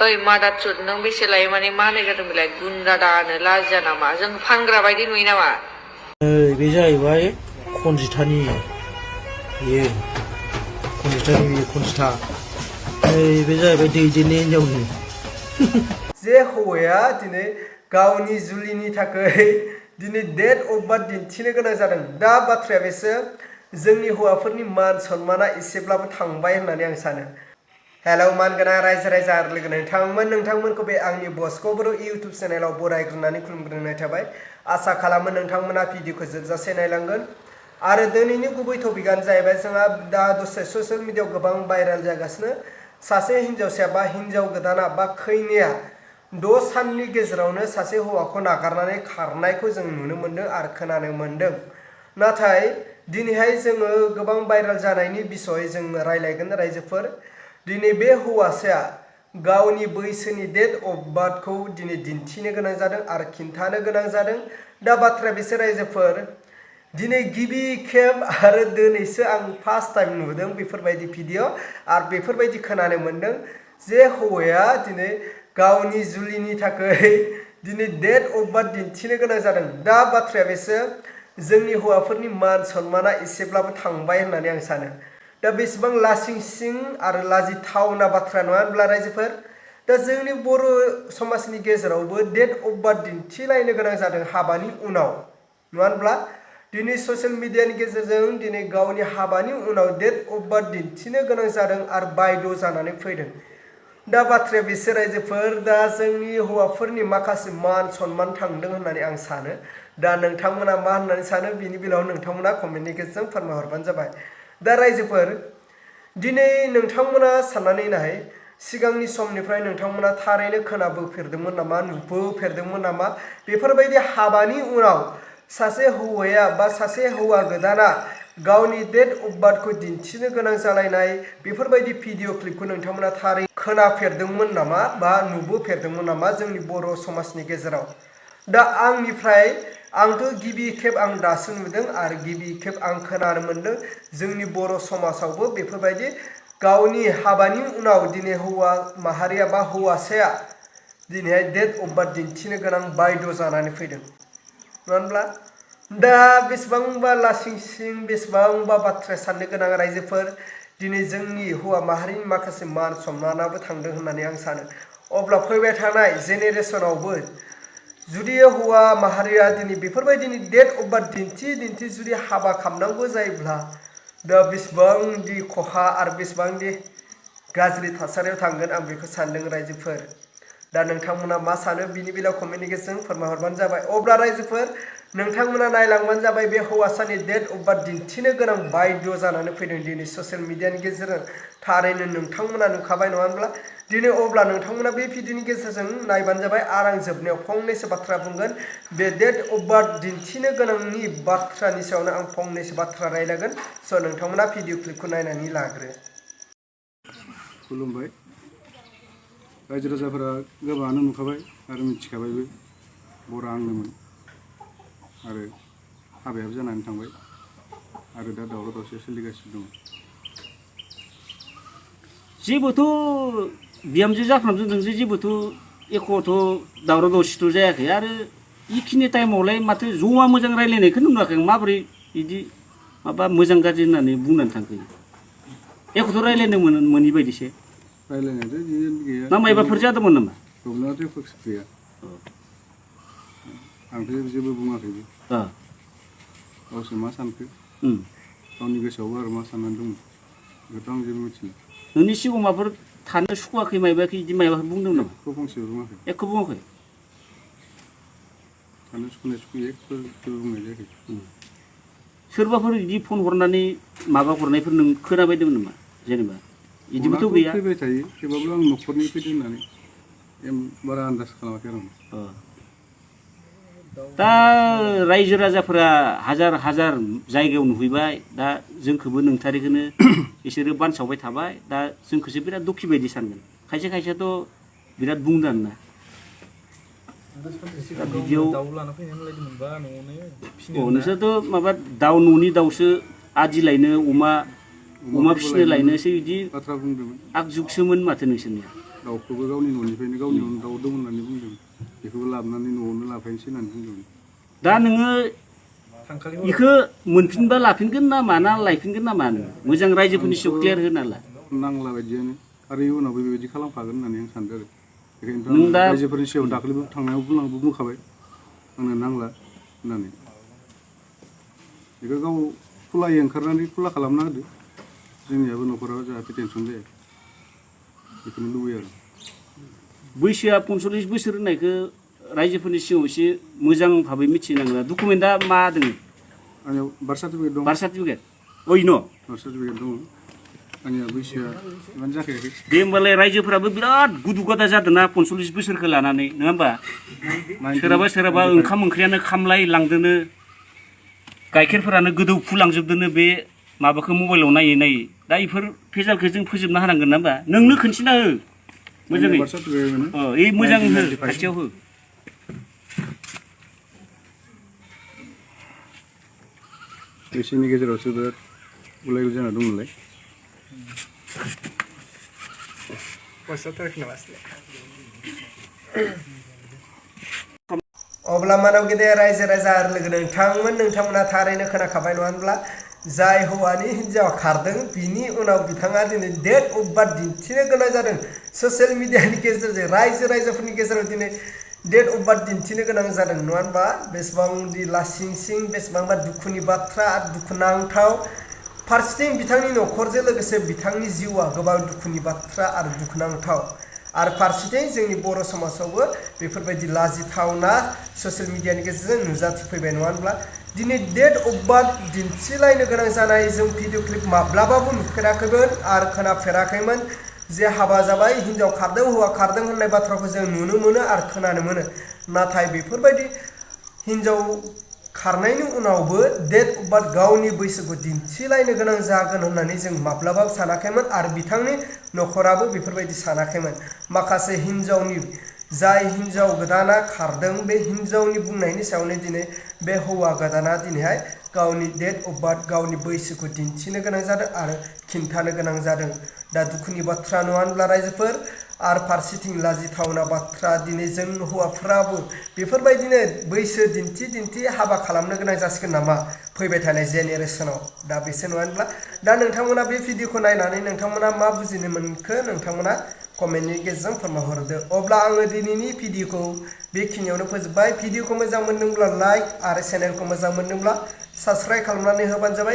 ओइ मादारचोद नों बेसे लायो माने मा होननाय जादों बेलाय गुन्दा दानो लाजिया नामा जों फानग्रा बायदि नुयो नामा बे जाहैबाय खनजिथानि बेयो खनजिथा बे जाहैबाय दैदेननाय हिनजावनि जे हौवाया दिनै गावनि जुलिनि थाखाय दिनै डेट अफ बार्थ दिन्थिनो गोनां जादों दा बाथ्राया बेसो जोंनि हौवाफोरनि मान सन्माना एसेब्लाबो थांबाय होननानै आं सानो हेलौ मानगोनां रायजो राजा आरो लोगो नोंथांमोनखौ बे आंनि बस्क' बर' इउटुब चेनेलाव बरायग्रोनानै खुलुमग्रोनाय थाबाय आसा खालामो नोंथांमोना भिडिअखौ जोबजासे नायलांगोन आरो दिनैनि गुबै टपिकआनो जाहैबाय जोंहा दा दसे ससियेल मिडियायाव गोबां भाइरेल जागासिनो सासे हिनजावसाया बा हिनजाव गोदाना बा खैनाया 6 साननि गेजेरावनो सासे हौवाखौ नागारनानै खारनायखौ जों नुनो मोन्दों आरो खोनानो मोन्दों नाथाय दिनैहाय जोङो गोबां भाइरेल जानायनि बिसय जों रायलायगोन रायजोफोर दिनै बे हौवासाया गावनि बैसोनि डेट अफ बार्थखौ दिनै दिन्थिनो गोनां जादों आरो खिन्थानो गोनां जादों दा बाथ्राया बिसोर रायजोफोर दिनै गिबि खेब आरो दिनैसो आं फार्स्ट टाइम नुदों बेफोरबायदि भिडिअ आरो बेफोरबायदि खोनानो मोन्दों जे हौवाया दिनै गावनि जुलिनि थाखाय दिनै डेट अफ बार्थ दिन्थिनो गोनां जादों दा बाथ्राया बेसो जोंनि हौवाफोरनि मान सन्माना एसेब्लाबो थांबाय होननानै आं सानो दा बेसेबां लासिंसिं आरो लाजिथावना बाथ्रा नङा होनब्ला रायजोफोर दा जोंनि बर' समाजनि गेजेरावबो डेट अफ बार्थ दिन्थिलायनो गोनां जादों हाबानि उनाव नङा होनब्ला दिनै ससियेल मिडियानि गेजेरजों दिनै गावनि हाबानि उनाव डेट अफ बार्थ दिन्थिनो गोनां जादों आरो बायद' जानानै फैदों दा बाथ्राया बिसोर रायजोफोर दा जोंनि हौवाफोरनि माखासे मान सन्मान थांदों होननानै आं सानो दा नोंथांमोना मा होननानै सानो बिनि बेलायाव नोंथांमोना कमेन्टनि गेजेरजों फोरमायहरबानो जाबाय दा रायजोफोर दिनै नोंथांमोना साननानै नाय सिगांनि समनिफ्राय नोंथांमोना थारैनो खोनाबोफेरदोंमोन नामा नुबोफेरदोंमोन नामा बेफोरबायदि हाबानि उनाव सासे हौवाया बा सासे हौवा गोदाना गावनि डेट अफ बार्थखौ दिन्थिनो गोनां जालायनाय बेफोरबायदि भिडिअ क्लिपखौ नोंथांमोना थारै खोनाफेरदोंमोन नामा बा नुबोफेरदोंमोन नामा जोंनि बर' समाजनि गेजेराव दा आंथ' गिबि खेब आं दासो नुदों आरो गिबि खेब आं खोनानो मोन्दों जोंनि बर' समाजावबो बेफोरबायदि गावनि हाबानि उनाव दिनै हौवा माहारिया बा हौवासाया दिनैहाय डेट अफ बार्थ दिन्थिनो गोनां बायद' जानानै फैदों नङा होनब्ला दा बेसेबांबा लासिंसिं बेसेबांबा बाथ्रा साननो गोनां रायजोफोर दिनै जोंनि हौवा माहारिनि माखासे मान सन्मानाबो थांदों होननानै आं सानो अब्ला फैबाय थानाय जेनेरेसनावबो जुदि हौवा माहारिया दिनै बेफोरबायदिनि डेट अफ बार्थ दिन्थि जुदि हाबा खालामनांगौ जायोब्ला दा बेसेबांदि खहा आरो बेसेबांदि गाज्रि थासारियाव थांगोन आं बेखौ सानदों रायजोफोर दा नोंथांमोना मा सानो बिनि बेलायाव कमेन्टनि गेजेरजों फोरमायहरबानो जाबाय अब्ला रायजोफोर नोंथांमोना नायलांबानो जाबाय बे हौवासानि डेट अफ बार्थ दिन्थिनो गोनां बायद' जानानै फैदों दिनै ससियेल मिडियानि गेजेरजों थारैनो नोंथांमोना नुखाबाय नङा होनब्ला दिनै अब्ला नोंथांमोना बे भिडिअनि गेजेरजों नायबानो जाबाय आरो आं जोबनायाव फंनैसो बाथ्रा बुंगोन बे डेट अफ बार्थ दिन्थिनो गोनांनि बाथ्रानि सायावनो आं फंनैसो बाथ्रा रायलायगोन स' नोंथांमोना भिडिअ क्लिपखौ नायनानै लाग्रो खुलुमबाय रायजो राजाफोरा गोबाङानो नुखाबाय आरो मिथिखाबायबो बरा आंनोमोन आरो हाबायाबो जानानै थांबाय आरो दा दावराव दावसि सोलिगासिनो दङ जेबोथ' बिहामजो जाफ्रामजों जेबोथ' एख'थ' दावराव दावसिथ' जायाखै आरो इखिनि टाइमावलाय माथो जमा मोजां रायलायनायखौनो नुवाखै आं माबोरै बिदि माबा मोजां गाज्रि होननानै बुंनानै थांखो एख'थ' रायलायनो मोनि बायदिसो रायलायनायाथ' गैया ना मायबाफोर जादोंमोन नामा प्रब्लेमाथ' एख' गैया आंथ' जेबो बुङाखैबो गावसोर मा सानखो गावनि गोसोआवबो आरो मा साननानै दंमोन बेखौथ' आं जेबो मिथिला नोंनि सिगाङाव माबाफोर थानो सुखुवाखै मायबाखै बिदि मायबाफोर बुंदों नामा एख' फंसेबो बुङाखै एख' बुङाखै थानो सुखुनाय सुखुयै एख' जेबो बुंनाय जायाखै सोरबाफोर बिदि फन हरनानै माबा हरनायफोर नों खोनाबायदोंमोन नामा जेनेबा बिदिबोथ' गैया फैबाय थायो थेवबाबो आं न'खरनि फैदों होननानै बारा आन्दाज खालामाखै आरो दा रायजो राजाफोरा हाजार हाजार जायगायाव नुहैबाय दा जोंखौबो नोंथारिखौनो बिसोरो बानसावबाय थाबाय दा जोंखौसो बिराद दुखि बायदि सानगोन खायसे खायसेथ' बिराद बुंदों आरोना दा बिदियाव नोंसोरथ' माबा दाउ न'नि दाउसो आदि लायनो अमा फिसिनो लायनोसो बिदि बाथ्रा बुंदोंमोन आगजुगसोमोन माथो नोंसोरनिया दाउखौबो गावनि न'निफ्रायनो गावनियावनो दाउ दं होननानै बुंदों बेखौबो लाबोनानै न'आवनो लाफायनोसै होननानै बुंदों दा नोङो इखो मोनफिनबा लाफिनगोन ना मा ना लायफिनगोन ना मा नोङो मोजां रायजोफोरनि सायाव क्लियार होना ला नांला बायदियानो आरो इयुनावबो बेबायदि खालामखागोन होननानै आं सानदों आरो बेखायनोथ' नों दा रायजोफोरनि सायाव दाखालिबो थांनायाव बुंखाबाय आंनो नांला होननानै बेखौ गाव खुलायै ओंखारनानै खुला खालामना होदो जोंनियाबो न'खराव जाहाथे टेनसन जाया बेखौनो लुबैयो आरो बैसोआ 45 बोसोर होननायखौ रायजोफोरनि सिगाङाव एसे मोजां भाबै मिथिनांगोन डकुमेन्टआ मा दङ आंनियाव बार्थ सार्टिफिकेट दं बार्थ सार्टिफिकेट ओइ न' बार्थ सार्टिफिकेट दङ आंनिया बैसोआ इमान जाखायाखै दे होमबालाय रायजोफोराबो बिराद गुदु गादा जादोंना 45 बोसोरखौ लानानै नङा होमबा सोरहाबा ओंखाम ओंख्रियानो खामलाय लांदोनो गाइखेरफोरानो गोदौफुलांजोबदोनो बे माबाखौ मबाइलाव नायै नायै दा इफोर भेजालखौ जों फोजोबना होनांगोन ना होमबा नोंनो खोन्थिना हो मोजाङै बार्थ सार्टिफिकेट मोनो ओइ मोजां हो खाथियाव हो बिसोरनि गेजेरावसो बिराद गुलाय गुजाय जाना दंमोनलाय अब्ला मानव गेदेर रायजो राजा आरो लोगो नोंथांमोना थारैनो खोनाखाबाय नङा होनब्ला जाय हौवानि हिन्जावा खारदों बिनि उनाव बिथाङा दिनै डेट अफ बार्थ दिन्थिनो गोनां जादों ससियेल मिडियानि गेजेरजों रायजोफोरनि गेजेराव दिनै डेट अफ बार्थ दिन्थिनो गोनां जादों नङा होनबा बेसेबांदि लासिंसिं बेसेबांबा दुखुनि बाथ्रा आरो दुखुनांथाव फारसेथिं बिथांनि न'खरजों लोगोसे बिथांनि जिउआ गोबां दुखुनि बाथ्रा आरो दुखुनांथाव आरो फारसेथिं जोंनि बर' समाजावबो बेफोरबायदि लाजिथावना ससियेल मिडियानि गेजेरजों नुजाथिफैबाय नङा होनब्ला दिनै डेट अफ बार्थ दिन्थिलायनो गोनां जानाय जों भिडिअ क्लिप माब्लाबाबो नुफेराखैमोन आरो खोनाफेराखैमोन जे हाबा जाबाय हिन्जाव खारदों हौवा खारदों होननाय बाथ्राखौ जों नुनो मोनो आरो खोनानो मोनो नाथाय बेफोरबायदि हिन्जाव खारनायनि उनावबो डेट अफ बार्थ गावनि बैसोखौ दिन्थिलायनो गोनां जागोन होननानै जों माब्लाबाबो सानाखैमोन आरो बिथांनि न'खराबो बेफोरबायदि सानाखैमोन माखासे हिन्जावनि जाय हिन्जाव गोदाना खारदों बे हिन्जावनि बुंनायनि सायावनो दिनै बे हौवा गोदाना दिनैहाय गावनि डेट अफ बार्थ गावनि बैसोखौ दिन्थिनो गोनां जादों आरो खिन्थानो गोनां जादों दा दुखुनि बाथ्रा नङा होनब्ला रायजोफोर आरो फारसेथिं लाजिथावना बाथ्रा दिनै जों हौवाफ्राबो बेफोरबायदिनो बैसो दिन्थि हाबा खालामनो गोनां जासिगोन नामा फैबाय थानाय जेनेरेसनाव दा बेसो नङा होनब्ला दा नोंथांमोना बे भिडिअखौ नायनानै नोंथांमोना मा बुजिनो मोनखो नोंथांमोना कमेन्टनि गेजेरजों फोरमायहरदो अब्ला आङो दिनैनि भिडिअखौ बेखिनियावनो फोजोबबाय भिडिअखौ मोजां मोनदोंब्ला लाइक आरो चेनेलखौ मोजां मोनदोंब्ला साबस्क्राइब खालामनानै होबानो जाबाय